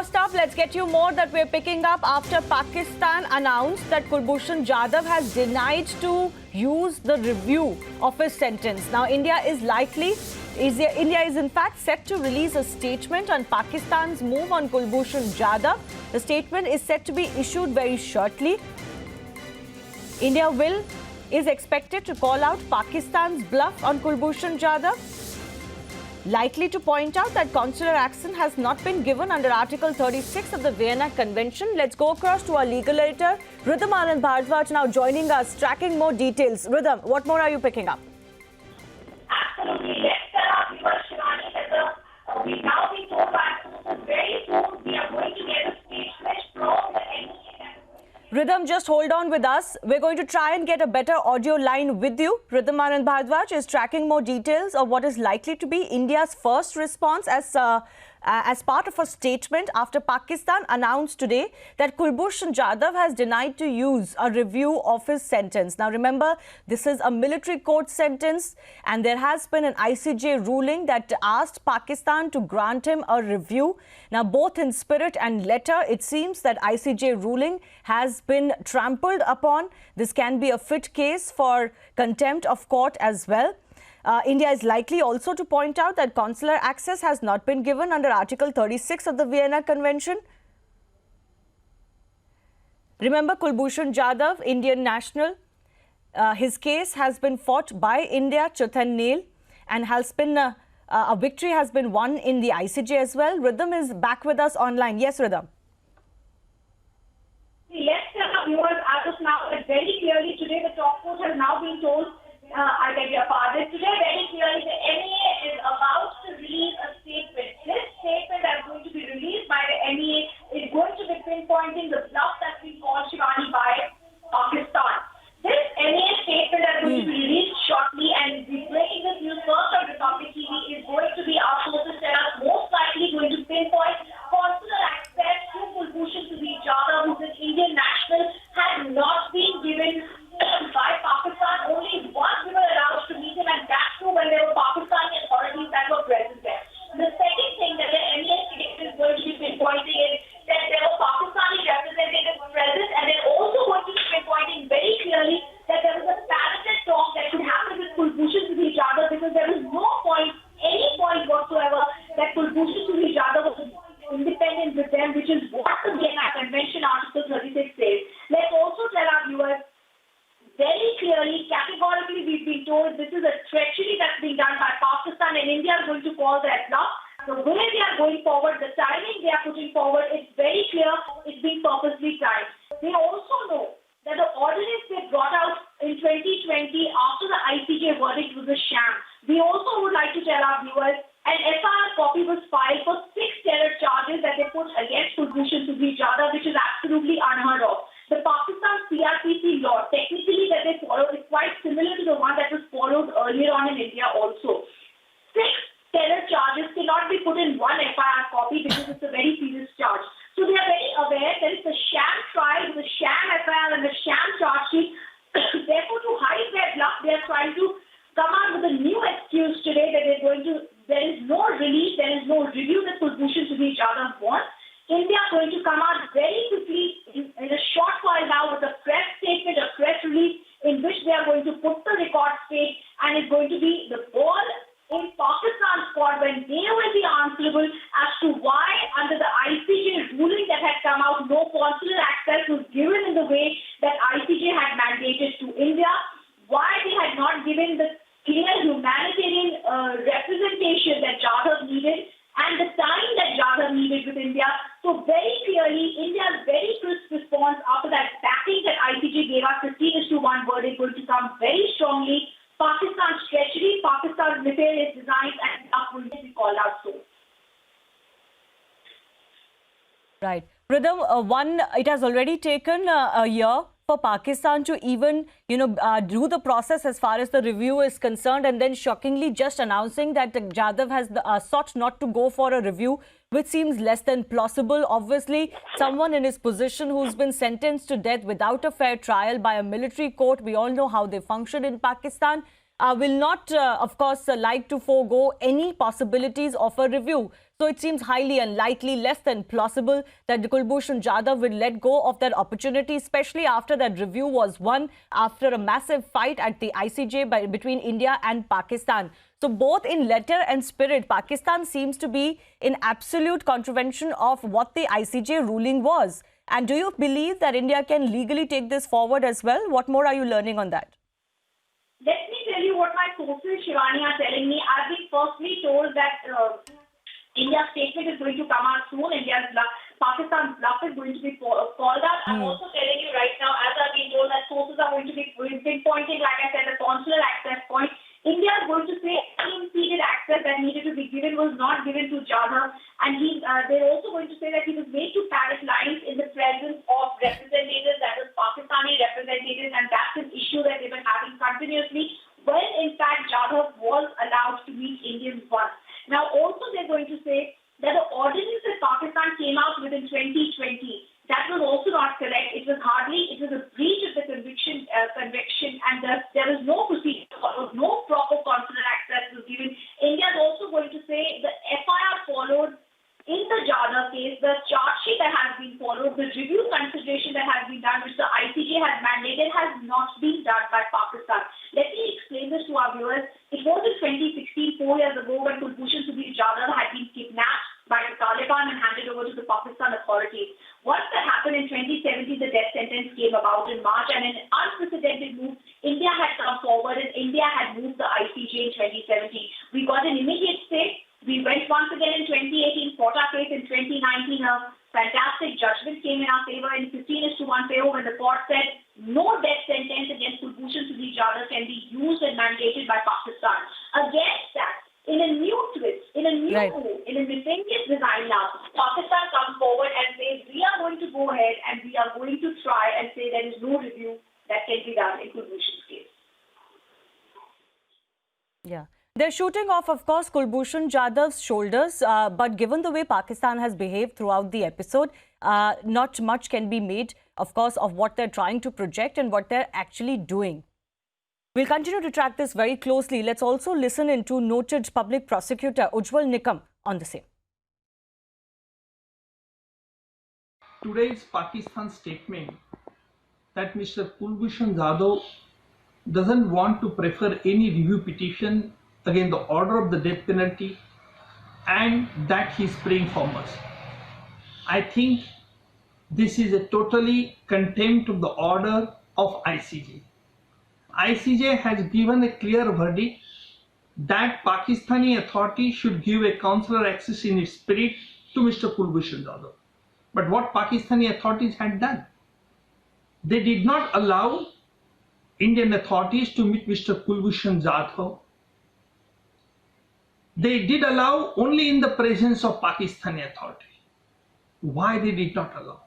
First up, let's get you more that we're picking up after Pakistan announced that Kulbhushan Jadhav has denied to use the review of his sentence. Now, India is in fact set to release a statement on Pakistan's move on Kulbhushan Jadhav. The statement is set to be issued very shortly. India is expected to call out Pakistan's bluff on Kulbhushan Jadhav, likely to point out that consular action has not been given under Article 36 of the Vienna Convention. Let's go across to our legal editor, Ridham Anand Bharadwaj, now joining us, tracking more details. Ridham, what more are you picking up? Absolutely. We now be told by very soon we are going to get a statement from the NEA. Ridham, just hold on with us. We're going to try and get a better audio line with you. Ridham Anand Bharadwaj is tracking more details of what is likely to be India's first response as part of a statement after Pakistan announced today that Kulbhushan Jadhav has denied to use a review of his sentence. Now, remember, this is a military court sentence, and there has been an ICJ ruling that asked Pakistan to grant him a review. Now, both in spirit and letter, it seems that ICJ ruling has been trampled upon. This can be a fit case for contempt of court as well. India is likely also to point out that consular access has not been given under Article 36 of the Vienna Convention. Remember, Kulbhushan Jadhav, Indian national, his case has been fought by India, tooth and nail, and has been a victory has been won in the ICJ as well. Ridham is back with us online. Yes, Ridham. Yes, viewers, as of now, very clearly today the top court has now been told, I beg your pardon, today very clearly the NEA is about to release a statement. This statement that is going to be released by the NEA is going to be pinpointing the bluff that we call Shivani by Pakistan. This NEA statement that is going to be released shortly, and the breaking this news first on Republic TV is going to be our sources tell us most likely going to pinpoint consular access to Kulbhushan Jadhav, who's an Indian national, has not been given by Pakistan. Only once we were allowed to meet him, and that's true when there were Pakistani authorities that were present there. The second thing that the NEA is going to be pinpointing is that there were Pakistani representatives present, and they're also going to be pinpointing very clearly that there was a spirited talk that could happen with Kulbhushan Jadhav, because there was no point, any point whatsoever, that Kulbhushan Jadhav was independent with them, which is what the Vienna Convention Article 36 says. Let's also tell our viewers very clearly, categorically, we've been told this is a treachery that's being done by Pakistan, and India is going to call that bluff. The way they are going forward, the timing they are putting forward, it's very clear it's being purposely timed. They also know that the ordinance they brought out in 2020 after the ICJ verdict was a sham. We also would like to tell our viewers an FIR copy was filed for 6 terror charges that they put against Kulbhushan Jadhav, which is absolutely unheard of. The Pakistan CRPC law, technically that they follow, is quite similar to the one that was followed earlier on in India also. 6 terror charges cannot be put in one FIR copy because it's a very serious charge. So they are very aware that it's a sham trial, the sham FIR and the sham charge sheet. Therefore, to hide their bluff, they are trying to come out with a new excuse today that there is no release, there is no review that Kulbhushan Jadhav wants. India are going to come out very quickly in a short while now with a press statement, a press release in which they are going to put the record straight, and it's going to be the ball in Pakistan's court when they will be answerable as to why under the ICJ ruling that had come out, no consular access was given in the way that ICJ had mandated to India, why they had not given the clear humanitarian representation that Jadhav needed, and the time that Jadhav needed with India. So very clearly, India's very crisp response after that backing that ICJ gave us, 15:1 verdict, going to come very strongly. Pakistan's treachery, Pakistan's nefarious designs, and that will be called out soon. Right. Ridham, it has already taken a year for Pakistan to even, do the process as far as the review is concerned, and then shockingly just announcing that Jadhav has sought not to go for a review, which seems less than plausible. Obviously, someone in his position who's been sentenced to death without a fair trial by a military court, we all know how they function in Pakistan. will not, of course, like to forego any possibilities of a review. So it seems highly unlikely, less than plausible, that Kulbhushan Jadhav will let go of that opportunity, especially after that review was won after a massive fight at the ICJ between India and Pakistan. So both in letter and spirit, Pakistan seems to be in absolute contravention of what the ICJ ruling was. And do you believe that India can legally take this forward as well? What more are you learning on that? Let me tell you what my sources, Shivani, are telling me. I've been firstly told that India's statement is going to come out soon. Pakistan's bluff is going to be called out. I'm also telling you right now, as I've been told, that sources are going to be pinpointing, like I said, the consular access point. India is going to say any impeded access that needed to be given was not given to Jadhav. And they're also going to say that he was made to parrot lines in the presence of representatives, that is Pakistani representatives, and that's an issue that they've been having continuously, when in fact Jadhav was allowed to meet Indians once. Now also they're going to say that the ordinance that Pakistan came out with in 2020, that was also not correct. It was a breach of the conviction, and there was no procedure, no proper consular access was given. India is also going to say the FIR followed in the Jadhav case, the charge sheet that has been followed, the review consideration that has been done, which the ICJ has mandated, has not been done by Pakistan. Let me explain this to our viewers. It was in 2016, 4 years ago, when Kulbhushan Jadhav had been kidnapped by the Taliban and handed over to the Pakistan authorities. Once that happened in 2017, the death sentence came about in March, and in an unprecedented move, India had come forward and India had moved the ICJ in 2017. We got an immediate stay. We went once again in 2018, fought our case in 2019. A fantastic judgment came in our favor in 15:1 favor when the court said no death sentence against Kulbhushan Jadhav can be used and mandated by Pakistan. Against that, in a new twist, in a new move, in a nefarious design now, Pakistan comes forward and says, we are going to go ahead and we are going to try and say there is no review that can be done in Kulbhushan's case. Yeah. They're shooting off, of course, Kulbhushan Jadhav's shoulders. But given the way Pakistan has behaved throughout the episode, not much can be made, of course, of what they're trying to project and what they're actually doing. We'll continue to track this very closely. Let's also listen into noted public prosecutor Ujjwal Nikam on the same. Today's Pakistan statement that Mr. Kulbhushan Jadhav doesn't want to prefer any review petition against the order of the death penalty and that he's praying for mercy. I think this is a totally contempt of the order of ICJ. ICJ has given a clear verdict that Pakistani authorities should give a consular access in its spirit to Mr. Kulbhushan Jadhav. But what Pakistani authorities had done? They did not allow Indian authorities to meet Mr. Kulbhushan Jadhav. They did allow only in the presence of Pakistani authorities. Why they did not allow?